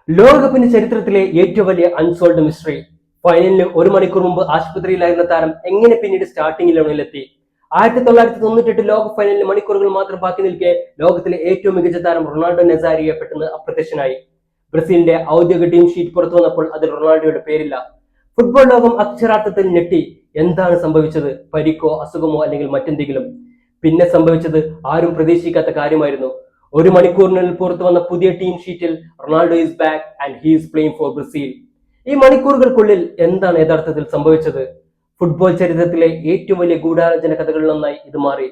ലോകകപ്പിന്റെ ചരിത്രത്തിലെ ഏറ്റവും വലിയ അൺസോൾഡ് മിസ്റ്ററി. ഫൈനലിന് ഒരു മണിക്കൂർ മുമ്പ് ആശുപത്രിയിലായിരുന്ന താരം എങ്ങനെ പിന്നീട് സ്റ്റാർട്ടിംഗ് ഇലവനിലെത്തി? 1998 ലോക ഫൈനലിന് മണിക്കൂറുകൾ മാത്രം ബാക്കി നിൽക്കെ ലോകത്തിലെ ഏറ്റവും മികച്ച താരം റൊണാൾഡോ നസാരിയോ പെട്ടെന്ന് അപ്രത്യക്ഷനായി. ബ്രസീലിന്റെ ഔദ്യോഗിക ടീം ഷീറ്റ് പുറത്തു വന്നപ്പോൾ അതിൽ റൊണാൾഡോയുടെ പേരില്ല. ഫുട്ബോൾ ലോകം അക്ഷരാർത്ഥത്തിൽ ഞെട്ടി. എന്താണ് സംഭവിച്ചത്? പരിക്കോ, അസുഖമോ, അല്ലെങ്കിൽ മറ്റെന്തെങ്കിലും? പിന്നെ സംഭവിച്ചത് ആരും പ്രതീക്ഷിക്കാത്ത കാര്യമായിരുന്നു. ഒരു മണിക്കൂറിനുള്ളിൽ പുറത്തു വന്ന പുതിയ ടീം ഷീറ്റിൽ Ronaldo is back and he is playing for Brazil. ഈ മണിക്കൂറുകൾക്കുള്ളിൽ എന്താണ് യഥാർത്ഥത്തിൽ സംഭവിച്ചത്? ഫുട്ബോൾ ചരിത്രത്തിലെ ഏറ്റവും വലിയ ഗൂഢാലോചന കഥകളിലൊന്നായി ഇത് മാറി.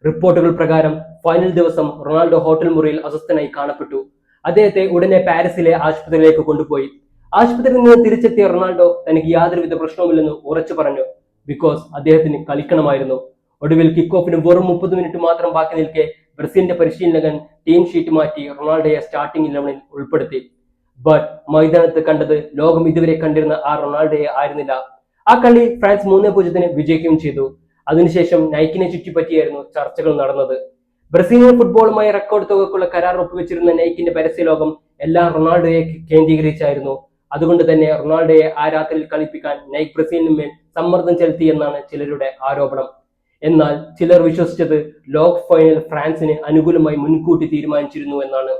റിപ്പോർട്ടുകൾ പ്രകാരം ഫൈനൽ ദിവസം റൊണാൾഡോ ഹോട്ടൽ മുറിയിൽ അസ്വസ്ഥനായി കാണപ്പെട്ടു. അദ്ദേഹത്തെ ഉടനെ പാരീസിലെ ആശുപത്രിയിലേക്ക് കൊണ്ടുപോയി. ആശുപത്രിയിൽ നിന്ന് തിരിച്ചെത്തിയ റൊണാൾഡോ തനിക്ക് യാതൊരുവിധ പ്രശ്നവുമില്ലെന്ന് ഉറച്ചു പറഞ്ഞു. ബിക്കോസ് അദ്ദേഹത്തിന് കളിക്കണമായിരുന്നു. ഒടുവിൽ കിക്ക് ഓഫിന് വെറും 30 മിനിറ്റ് മാത്രം ബാക്കി നിൽക്കെ ബ്രസീലിന്റെ പരിശീലകൻ ടീം ഷീറ്റ് മാറ്റി റൊണാൾഡോയെ സ്റ്റാർട്ടിംഗ് 11-ൽ ഉൾപ്പെടുത്തി. ബട്ട് മൈതാനത്ത് കണ്ടത് ലോകം ഇതുവരെ കണ്ടിരുന്ന ആ റൊണാൾഡോയെ ആയിരുന്നില്ല. ആ കളി ഫ്രാൻസ് 3-0 വിജയിക്കുകയും ചെയ്തു. അതിനുശേഷം നൈക്കിനെ ചുറ്റിപ്പറ്റിയായിരുന്നു ചർച്ചകൾ നടന്നത്. ബ്രസീലിയൻ ഫുട്ബോളുമായി റെക്കോർഡ് തുകക്കുള്ള കരാർ ഒപ്പുവെച്ചിരുന്ന നൈക്കിന്റെ പരസ്യലോകം എല്ലാം റൊണാൾഡോയെ കേന്ദ്രീകരിച്ചായിരുന്നു. അതുകൊണ്ട് തന്നെ റൊണാൾഡോയെ ആ രാത്രിയിൽ കളിപ്പിക്കാൻ നൈക്ക് ബ്രസീലിന് മേൽ സമ്മർദ്ദം ചെലുത്തി എന്നാണ് ചിലരുടെ ആരോപണം. എന്നാൽ ചിലർ വിശ്വസിച്ചത് ലോക ഫൈനൽ ഫ്രാൻസിന് അനുകൂലമായി മുൻകൂട്ടി തീരുമാനിച്ചിരുന്നു എന്നാണ്.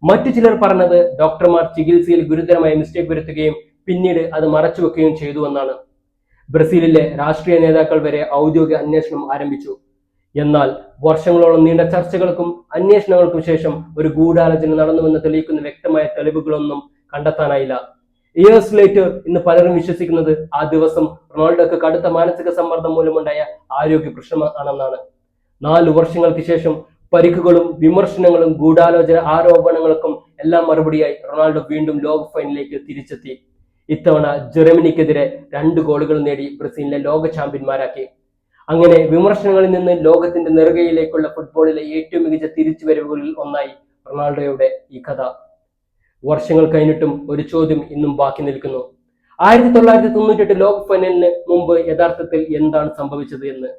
മറ്റു ചിലർ പറഞ്ഞത് ഡോക്ടർമാർ ചികിത്സയിൽ ഗുരുതരമായ മിസ്റ്റേക്ക് വരുത്തുകയും പിന്നീട് അത് മറച്ചുവെക്കുകയും ചെയ്തു എന്നാണ്. ബ്രസീലിലെ രാഷ്ട്രീയ നേതാക്കൾ വരെ ഔദ്യോഗിക അന്വേഷണം ആരംഭിച്ചു. എന്നാൽ വർഷങ്ങളോളം നീണ്ട ചർച്ചകൾക്കും അന്വേഷണങ്ങൾക്കും ശേഷം ഒരു ഗൂഢാലോചന നടന്നുവെന്ന് തെളിയിക്കുന്ന വ്യക്തമായ തെളിവുകളൊന്നും കണ്ടെത്താനായില്ല. ഇയേഴ്സ് ലേറ്റർ ഇന്ന് പലരും വിശ്വസിക്കുന്നത് ആ ദിവസം റൊണാൾഡോക്ക് കടുത്ത മാനസിക സമ്മർദ്ദം മൂലമുണ്ടായ ആരോഗ്യ പ്രശ്നമാണെന്നാണ്. 4 വർഷങ്ങൾക്ക് ശേഷം പരിക്കുകളും വിമർശനങ്ങളും ഗൂഢാലോചന ആരോപണങ്ങൾക്കും എല്ലാം മറുപടിയായി റൊണാൾഡോ വീണ്ടും ലോക ഫൈനലിലേക്ക് തിരിച്ചെത്തി. ഇത്തവണ ജർമ്മനിക്കെതിരെ 2 ഗോളുകൾ നേടി ബ്രസീലിനെ ലോക ചാമ്പ്യന്മാരാക്കി. അങ്ങനെ വിമർശനങ്ങളിൽ നിന്ന് ലോകത്തിന്റെ നെറുകയിലേക്കുള്ള ഫുട്ബോളിലെ ഏറ്റവും മികച്ച തിരിച്ചുവരവുകളിൽ ഒന്നായി റൊണാൾഡോയുടെ ഈ കഥ. വർഷങ്ങൾ കഴിഞ്ഞിട്ടും ഒരു ചോദ്യം ഇന്നും ബാക്കി നിൽക്കുന്നു. 1998 ലോക ഫൈനലിന് മുമ്പ് യഥാർത്ഥത്തിൽ എന്താണ് സംഭവിച്ചത് എന്ന്.